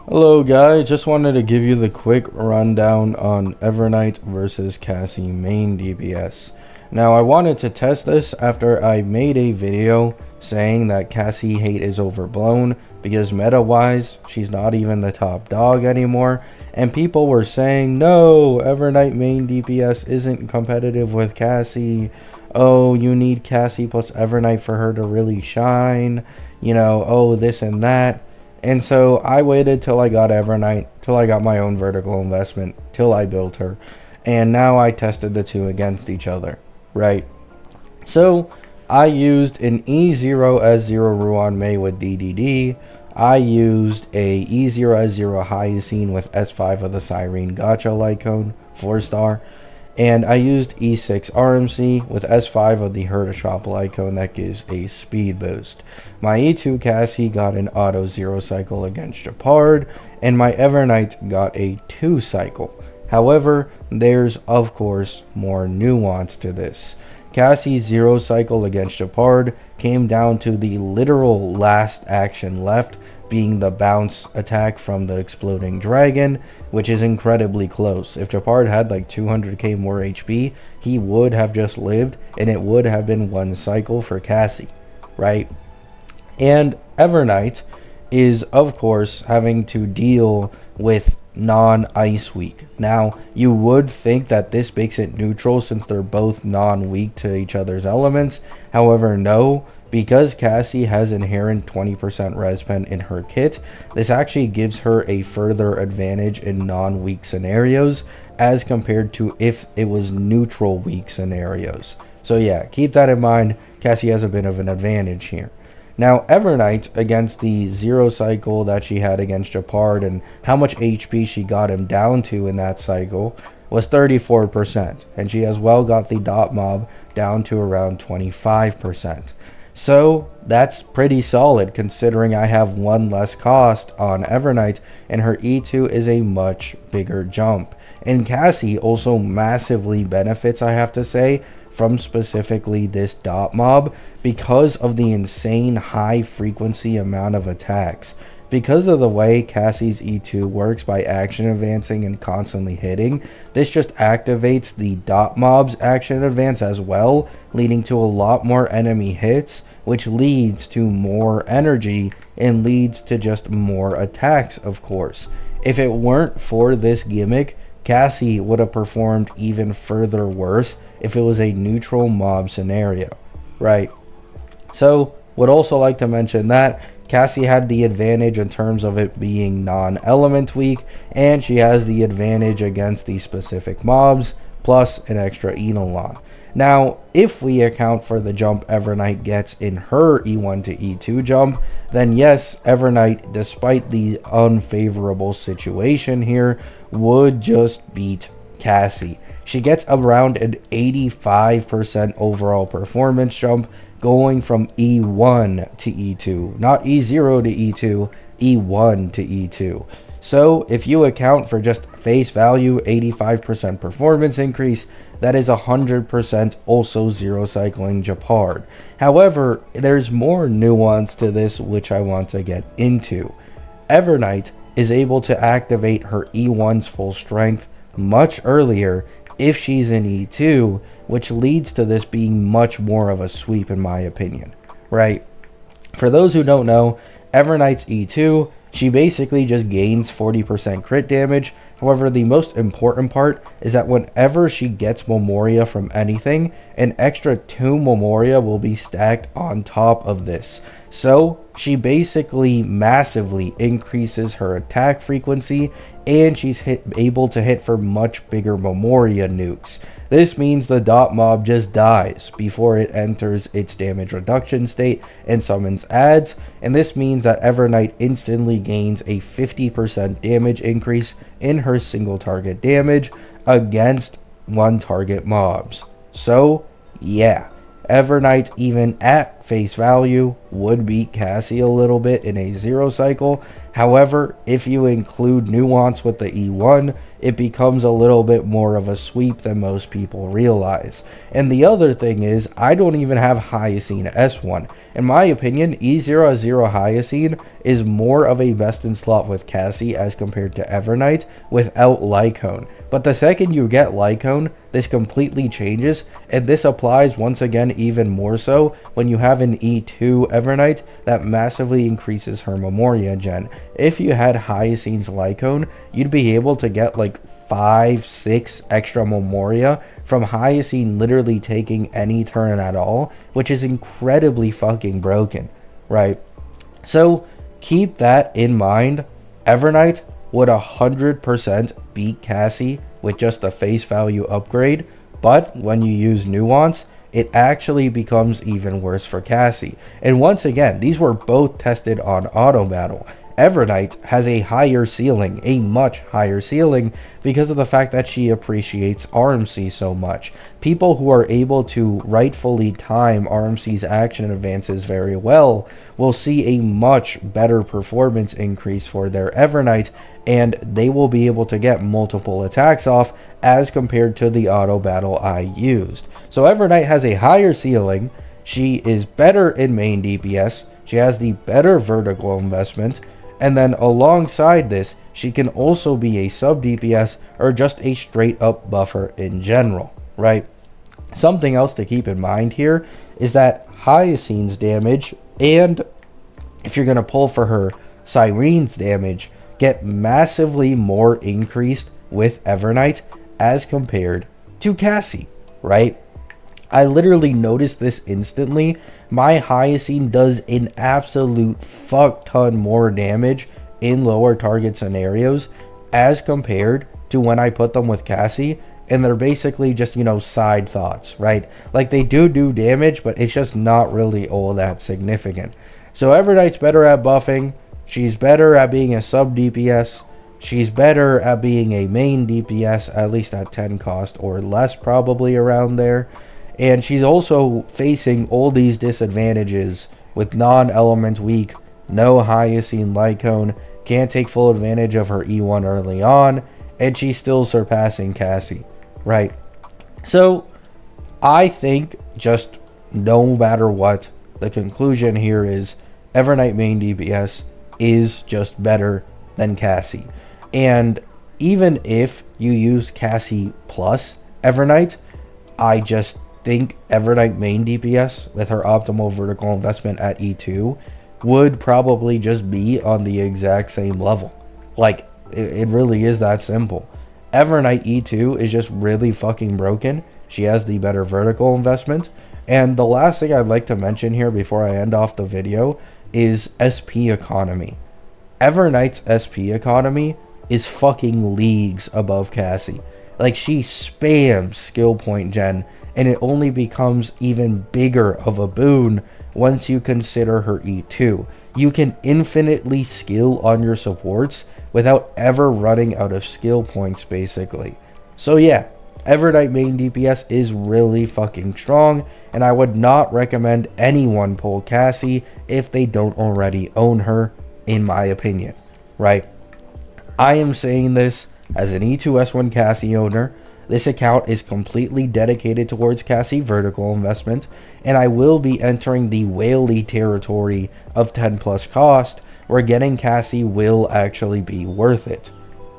Hello guys, just wanted to give you the quick rundown on Evernight versus Cassie main DPS. Now I wanted to test this after I made a video saying that Cassie hate is overblown because meta wise she's not even the top dog anymore, and people were saying no, Evernight main DPS isn't competitive with Cassie. Oh, you need Cassie plus Evernight for her to really shine, oh, this and that. And so I waited till I got Evernight, till I got my own vertical investment, till I built her. And now I tested the two against each other, right? So I used an E0S0 Ruan Mei with DDD. I used a E0S0 Hyacine with S5 of the Cyrene Gotcha Lycone, 4-star. And I used E6 RMC with S5 of the Hertashop Lycone that gives a speed boost. My E2 Cassie got an auto 0 cycle against Japard, and my Evernight got a 2 cycle. However, there's of course more nuance to this. Cassie's 0 cycle against Japard came down to the literal last action left, being the bounce attack from the exploding dragon, which is incredibly close. If Japard had like 200k more HP, he would have just lived, and it would have been 1 cycle for Cassie, right? And Evernight is of course having to deal with non-ice weak. Now you would think that this makes it neutral since they're both non-weak to each other's elements. However, no, because Cassie has inherent 20% res pen in her kit, this actually gives her a further advantage in non-weak scenarios as compared to if it was neutral weak scenarios. So yeah, keep that in mind. Cassie has a bit of an advantage here. Now, Evernight, against the 0 cycle that she had against Japard and how much HP she got him down to in that cycle, was 34%. And she as well got the dot mob down to around 25%. So, that's pretty solid considering I have 1 less cost on Evernight and her E2 is a much bigger jump. And Cassie also massively benefits, I have to say, from specifically this dot mob because of the insane high frequency amount of attacks. Because of the way Cassie's E2 works by action advancing and constantly hitting, this just activates the dot mob's action advance as well, leading to a lot more enemy hits, which leads to more energy and leads to just more attacks, of course. If it weren't for this gimmick, Cassie would have performed even further worse if it was a neutral mob scenario, right? So, would also like to mention that Cassie had the advantage in terms of it being non-element weak, and she has the advantage against the specific mobs, plus an extra Eidolon. Now, if we account for the jump Evernight gets in her E1 to E2 jump, then yes, Evernight, despite the unfavorable situation here, would just beat Cassie. She gets around an 85% overall performance jump going from E1 to E2. Not E0 to E2, E1 to E2. So if you account for just face value 85% performance increase, that is 100% also 0 cycling Japard. However, there's more nuance to this which I want to get into. Evernight is able to activate her E1's full strength much earlier if she's in E2, which leads to this being much more of a sweep in my opinion, right? For those who don't know, Evernight's E2, she basically just gains 40% crit damage. However, the most important part is that whenever she gets Memoria from anything, an extra 2 Memoria will be stacked on top of this. So, she basically massively increases her attack frequency, and she's able to hit for much bigger Memoria nukes. This means the dot mob just dies before it enters its damage reduction state and summons adds, and this means that Evernight instantly gains a 50% damage increase in her single target damage against 1 target mobs. So, yeah. Evernight, even at face value, would beat Cassie a little bit in a 0 cycle. However, if you include Nuance with the E1, it becomes a little bit more of a sweep than most people realize. And the other thing is, I don't even have Hyacine S1. In my opinion, E0 Hyacine is more of a best in slot with Cassie as compared to Evernight without Lycone. But the second you get Lycone, this completely changes, and this applies once again even more so when you have an E2 Evernight that massively increases her Memoria gen. If you had Hyacine's Lycone, you'd be able to get like 5-6 extra Memoria from Hyacine literally taking any turn at all, which is incredibly fucking broken, right? So keep that in mind. Evernight would 100% beat Cassie with just a face value upgrade, but when you use Nuance, it actually becomes even worse for Cassie. And once again, these were both tested on Auto Battle. Evernight has a higher ceiling, a much higher ceiling, because of the fact that she appreciates RMC so much. People who are able to rightfully time RMC's action advances very well will see a much better performance increase for their Evernight, and they will be able to get multiple attacks off as compared to the auto battle I used. So Evernight has a higher ceiling, she is better in main DPS, she has the better vertical investment, and then alongside this, she can also be a sub DPS or just a straight up buffer in general, right? Something else to keep in mind here is that Hyacine's damage, and if you're going to pull for her, Cyrene's damage, get massively more increased with Evernight as compared to Cassie, right? I literally noticed this instantly. My Hyacine does an absolute fuck ton more damage in lower target scenarios as compared to when I put them with Cassie, and they're basically just, you know, side thoughts, right? Like they do damage, but it's just not really all that significant. So Evernight's better at buffing, she's better at being a sub DPS, she's better at being a main DPS, at least at 10 cost or less, probably around there. And she's also facing all these disadvantages with non-element weak, no Hyacine Lycone, can't take full advantage of her E1 early on, and she's still surpassing Cassie, right? So I think just no matter what, the conclusion here is Evernight main DPS is just better than Cassie. And even if you use Cassie plus Evernight, I just think Evernight main DPS with her optimal vertical investment at E2 would probably just be on the exact same level. Like, it really is that simple. Evernight E2 is just really fucking broken. She has the better vertical investment. And the last thing I'd like to mention here before I end off the video is SP economy. Evernight's SP economy is fucking leagues above Cassie. Like, she spams skill point gen, and it only becomes even bigger of a boon once you consider her E2. You can infinitely skill on your supports without ever running out of skill points, basically. So yeah, Evernight main DPS is really fucking strong, and I would not recommend anyone pull Cassie if they don't already own her, in my opinion, right? I am saying this as an E2S1 Cassie owner. This account is completely dedicated towards Cassie vertical investment, and I will be entering the whaley territory of 10 plus cost, where getting Cassie will actually be worth it.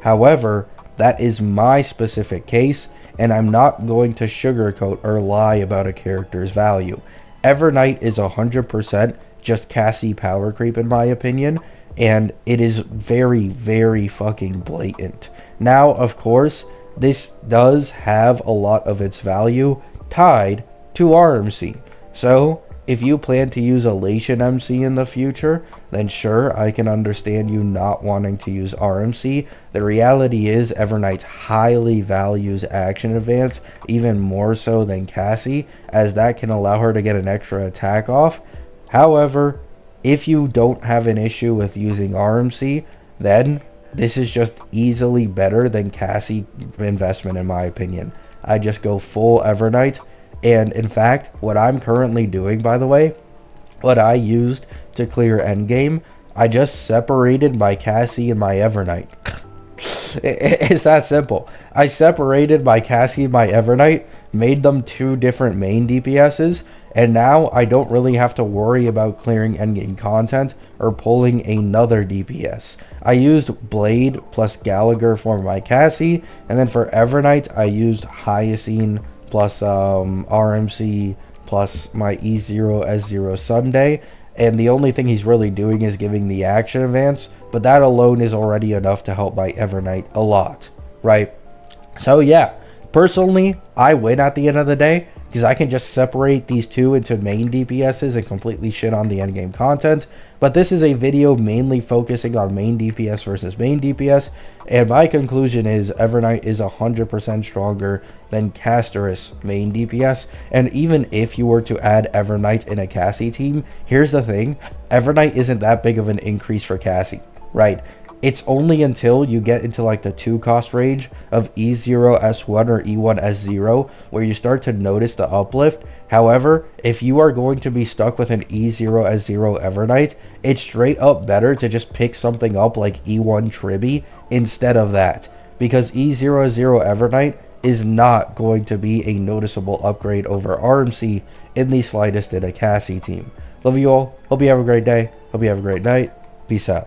However, that is my specific case, and I'm not going to sugarcoat or lie about a character's value. Evernight is 100% just Cassie power creep in my opinion, and it is very, very fucking blatant. Now, of course, this does have a lot of its value tied to RMC. So, if you plan to use Elation MC in the future, then sure, I can understand you not wanting to use RMC. The reality is Evernight highly values action advance, even more so than Cassie, as that can allow her to get an extra attack off. However, if you don't have an issue with using RMC, then this is just easily better than Cassie investment in my opinion. I just go full Evernight, and in fact, what I'm currently doing, by the way, what I used to clear endgame I just separated my Cassie and my Evernight. It's that simple. I separated my Cassie and my Evernight, made them two different main DPSs, and now I don't really have to worry about clearing endgame content or pulling another DPS. I used Blade plus Gallagher for my Cassie, and then for Evernight I used Hyacine plus RMC plus my E0 S0 Sunday, and the only thing he's really doing is giving the action advance, but that alone is already enough to help my Evernight a lot, right? So yeah, personally, I win at the end of the day, because I can just separate these two into main DPSs and completely shit on the endgame content. But this is a video mainly focusing on main DPS versus main DPS, and my conclusion is Evernight is 100% stronger than Casterus main DPS. And even if you were to add Evernight in a Cassie team, here's the thing, Evernight isn't that big of an increase for Cassie, right? It's only until you get into like the 2 cost range of E0 S1 or E1 S0 where you start to notice the uplift. However, if you are going to be stuck with an E0 S0 Evernight, it's straight up better to just pick something up like E1 Tribby instead of that, because E0 S0 Evernight is not going to be a noticeable upgrade over RMC in the slightest in a Cassie team. Love you all. Hope you have a great day. Hope you have a great night. Peace out.